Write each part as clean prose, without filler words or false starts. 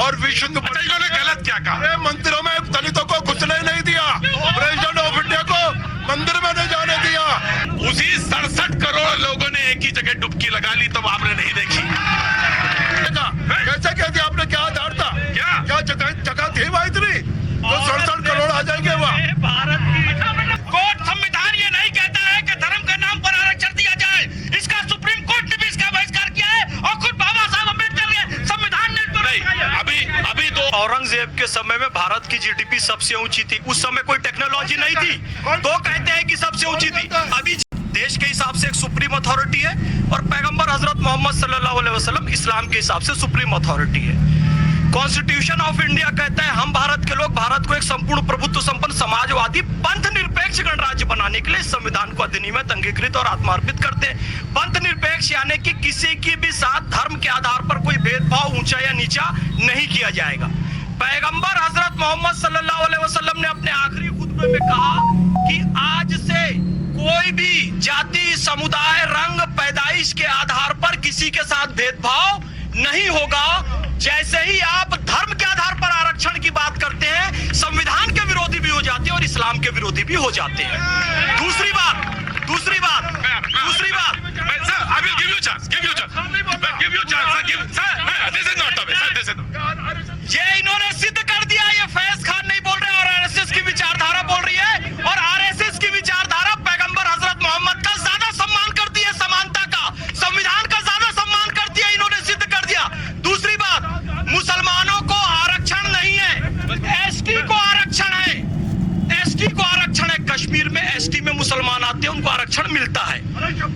और विश्व हिंदू इन्होंने गलत क्या कहा? मंदिरों में दलितों को घुसने नहीं दिया, प्रेसिडेंट ऑफ इंडिया को मंदिर में नहीं जाने दिया। उसी 67 करोड़ लोगों ने एक ही जगह डुबकी लगा ली, तब आपने नहीं देखी। कैसे कहती आपने, क्या आधार था, क्या जगह थी वहां इतनी तो 67 करोड़ आ जाएंगे वहाँ। भारत की कोर्ट संविधान ये नहीं कहता है कि धर्म के नाम पर आरक्षण दिया जाए। इसका सुप्रीम कोर्ट ने भी इसका बहिष्कार किया है और खुद बाबा साहब अम्बेडकर ने संविधान ने अभी तो औरंगजेब के समय में भारत की जीडीपी सबसे ऊंची थी। उस समय कोई टेक्नोलॉजी नहीं थी, तो कहते हैं कि सबसे ऊंची थी। अभी देश के हिसाब से एक सुप्रीम अथॉरिटी है और पैगंबर हजरत मोहम्मद सल्लल्लाहु अलैहि वसल्लम इस्लाम के हिसाब से सुप्रीम अथॉरिटी है। कॉन्स्टिट्यूशन ऑफ इंडिया कहता है हम भारत के लोग भारत को एक संपूर्ण प्रभुत्व संपन्न समाजवादी पंथ निरपेक्ष गणराज्य बनाने के लिए संविधान को अधिनियमित अंगीकृत और आत्मार्पित करते हैं। पंथ निरपेक्ष यानी कि किसी की भी साथ धर्म के आधार पर कोई भेदभाव ऊंचा या नीचा नहीं किया जाएगा। पैगंबर हजरत मोहम्मद सल्लल्लाहु अलैहि वसल्लम ने अपने आखिरी खुतबे में कहा कि आज से कोई भी जाति, समुदाय, रंग, पैदाइश के आधार पर किसी के साथ भेदभाव नहीं होगा। जैसे ही आप धर्म के आधार पर आरक्षण की बात करते हैं, संविधान के विरोधी भी हो जाते हैं और इस्लाम के विरोधी भी हो जाते हैं। दूसरी बात ये इन्होंने सिद्ध कर दिया, ये फैज खान नहीं बोल रहे और आरएसएस की विचारधारा बोल रही है। और आरएसएस की विचारधारा पैगंबर हजरत मोहम्मद का ज्यादा सम्मान करती है, समानता का, संविधान का ज्यादा सम्मान करती है। इन्होंने सिद्ध कर दिया। दूसरी बात, मुसलमानों को आरक्षण नहीं है, एसटी को आरक्षण है। एसटी को आरक्षण है, कश्मीर में एसटी में मुसलमान आते हैं, उनको आरक्षण मिलता है।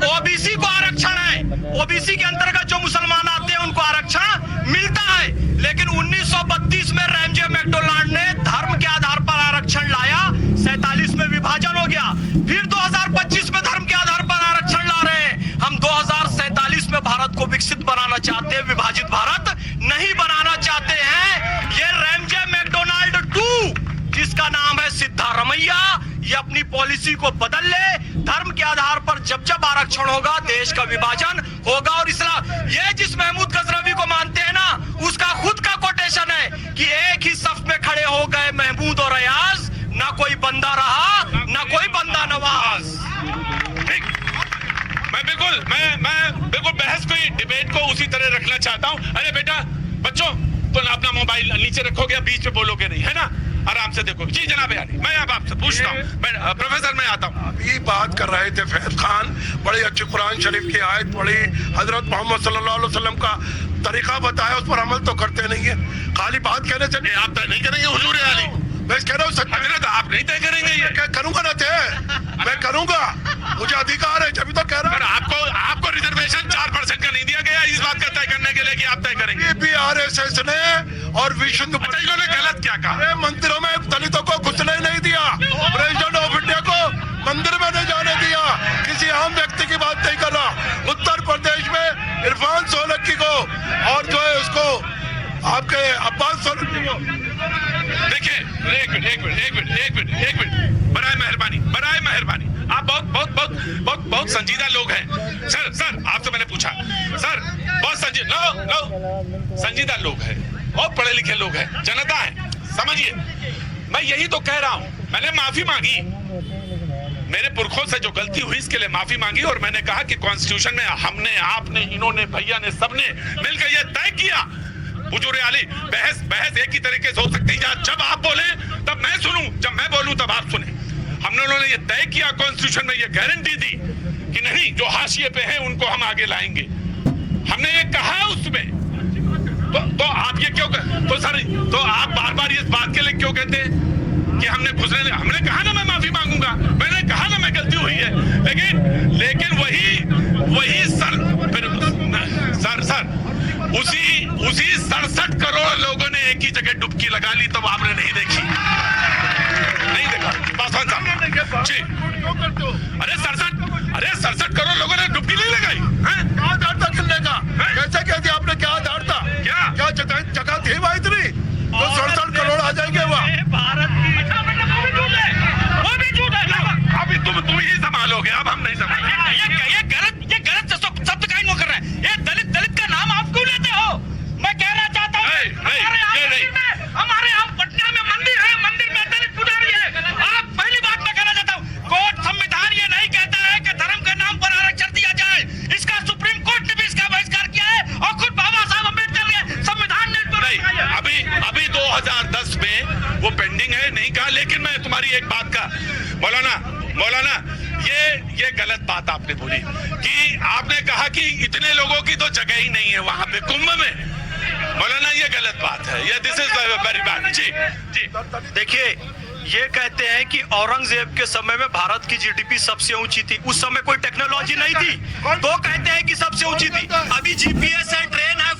ओबीसी को आरक्षण है, ओबीसी के अंतर्गत जो मुसलमान आते हैं उनको आरक्षण मिलता है। लेकिन 1932 में रैमजे मैकडोनाल्ड ने धर्म के आधार पर आरक्षण लाया, 47 में विभाजन हो गया। फिर 2025 में धर्म के आधार पर आरक्षण ला रहे हैं। हम 2047 में भारत को विकसित बनाना चाहते हैं, विभाजित भारत नहीं बनाना चाहते हैं। ये रैमजे मैकडोनाल्ड 2 जिसका नाम है सिद्धारमैया, ये अपनी पॉलिसी को बदल ले। धर्म के आधार पर जब जब आरक्षण होगा देश का विभाजन होगा। और इस्लाम, ये जिस महमूद गजनवी को मानते हैं ना, उसका खुद का कोटेशन है कि एक ही सफ में खड़े हो गए महमूद और अयाज, ना कोई बंदा रहा ना कोई बंदा नवाज। मैं बिल्कुल बहस को, डिबेट को उसी तरह रखना चाहता हूँ। अरे बेटा, बच्चों तो अपना मोबाइल नीचे रखोगे, बीच में बोलोगे नहीं, है ना? आराम से देखो। जी जनाब यानी मैं अब आपसे पूछता हूँ, प्रोफेसर मैं आता हूँ। अभी बात कर रहे थे फैज खान, बड़ी अच्छी कुरान शरीफ की आयत पढ़ी, हजरत मोहम्मद सल्लल्लाहु अलैहि वसल्लम का तरीका बताया, उस पर अमल तो करते नहीं है, खाली बात कहने से नहीं। आप तय नहीं करेंगे हुजूर आली? मैं कह रहा हूँ सच, आप नहीं तय करेंगे? ये क्या करूंगा ना थे, मैं करूंगा, मुझे अधिकार है, जब तो कह रहा हूँ। आपको रिजर्वेशन 4% का नहीं दिया गया इस बात का तय करने के लिए कि आप तय करेंगे? आरएसएस ने और विश्व हिंदू, इन्होंने गलत क्या कहा? मंदिरों में दलितों को घुसने नहीं दिया, प्रेसिडेंट ऑफ इंडिया को मंदिर में नहीं जाने दिया, किसी आम व्यक्ति की बात नहीं कर रहा। उत्तर प्रदेश में इरफान सोलंकी को और जो है उसको आपके अब्बास सोलंकी को, देखिए एक मिनट, बराए मेहरबानी, आप बहुत संजीदा लोग हैं। सर आपसे मैंने पूछा, सर बहुत संजीदा लोग हैं, बहुत पढ़े लिखे लोग हैं, जनता है, समझिए। मैं यही तो कह रहा हूं, मैंने माफी मांगी, मेरे पुरखों से जो गलती हुई इसके लिए माफी मांगी। और मैंने कहा कि कॉन्स्टिट्यूशन में हमने, आपने, इन्होंने, भैया ने, सबने मिलकर यह तय किया। हुजूर आली, बहस एक ही तरीके से हो सकती है, जब आप बोले तब मैं सुनूं, जब मैं बोलूं तब आप सुने। हम लोगों ने ये तय किया, कॉन्स्टिट्यूशन में ये गारंटी दी कि नहीं, जो हाशिए पे हैं उनको हम आगे लाएंगे। हमने ये कहा उसमें, तो आप ये क्यों, तो सर तो आप बार बार इस बात के लिए क्यों कहते हैं कि हमने कहा ना मैं माफी मांगूंगा, मैंने कहा ना मैं गलती हुई है, लेकिन वही सर उसी 67 करोड़ लोगों ने एक ही जगह डुबकी लगा ली, तब आपने नहीं देखी, नहीं देखा पासवान साहब जी। अरे 67 करोड़ लोगों ने डुबकी नहीं लगाई, क्या आधार था किलने का? कैसे कहती आपने, क्या आधार था, क्या जगह थी वहां इतनी तो 67 करोड़ आ जाएंगे वहाँ। भारत की वो भी झूठ है। अभी तुम ही संभालोगे, अब हम नहीं संभालेंगे। ये गलत शब्द का ही कर रहा है। ये दलित का नाम आप क्यों लेते हो? मैं कहना चाहता हूँ मौलाना ये गलत बात आपने बोली कि आपने कहा कि इतने लोगों की तो जगह ही नहीं है वहां पे कुंभ में। मौलाना ये गलत बात है, ये दिस इज वेरी बैड। जी जी देखिए, ये कहते हैं कि औरंगजेब के समय में भारत की जीडीपी सबसे ऊंची थी। उस समय कोई टेक्नोलॉजी नहीं थी, तो कहते हैं कि सबसे ऊंची थी। अभी जीपीएस है, ट्रेन है,